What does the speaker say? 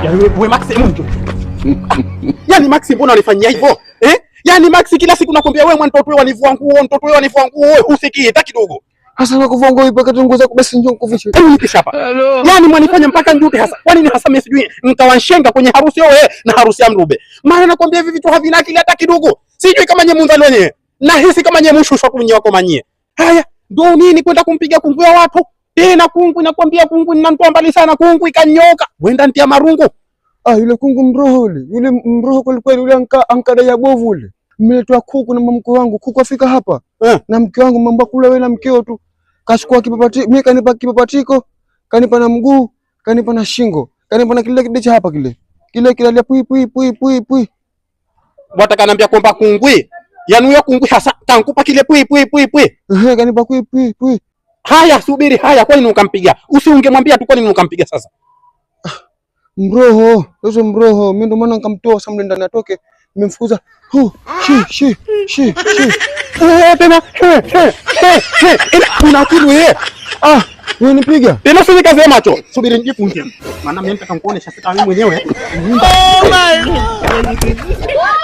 Yaani wewe Max mtu. Yaani Max mbona unanifanyia hivyo? Yaani Max kila siku nakwambia wewe mtoto wewe wanivua nguo, mtoto wewe wanivua nguo, wewe usikii hata kidogo. Hasa nakuvua nguo mpaka tungu zako basi njoo nikuvishe. Hebu nipisha hapa. Yaani mwanifanya mpaka njute hasa. Kwani ni hasa mimi sijui nikawanshenga kwenye harusi wewe na harusi ya Mrube. Maana nakwambia hivi vitu havina akili hata kidogo. Sijui kama nyinyi mundhali wenyewe. Na hisi kama nyinyi mshushwa tu wako manyie. Haya, ndio nini kwenda kumpiga kungu ya watu? Tena kungu inakwambia kungu ninamtoa mbali sana kungu ikanyoka. Wenda ntia marungu. Yule kungu mroho yule. Yule mroho kweli yule ankada ya bovu yule. Mmeletwa kuku na mke wangu. Kuku afika hapa. Na mke wangu mambo kula wewe na mkeo tu. Kachukua kipapatiko, mimi kanipa kipapatiko, kanipa na mguu, kanipa na shingo, kanipa na kile kidecha hapa kile. Kile kilalia pui. Wataka niambia kwamba kungwi. Yaani huyo kungwi hasa tankupa kile pui. Kanipa pui. Haya subiri, haya kwani ukampiga? Usiungemwambia tu kwani ukampiga sasa? Mroho, hizo mroho, mimi ndo maana nikamtoa samle ndani atoke, nimemfukuza. Shi. Tena. Una akili wewe. Wewe nipiga. Tena sisi kaze macho. Subiri nijifungie. Maana mimi nataka nikuonesha sasa mimi mwenyewe. Oh my God.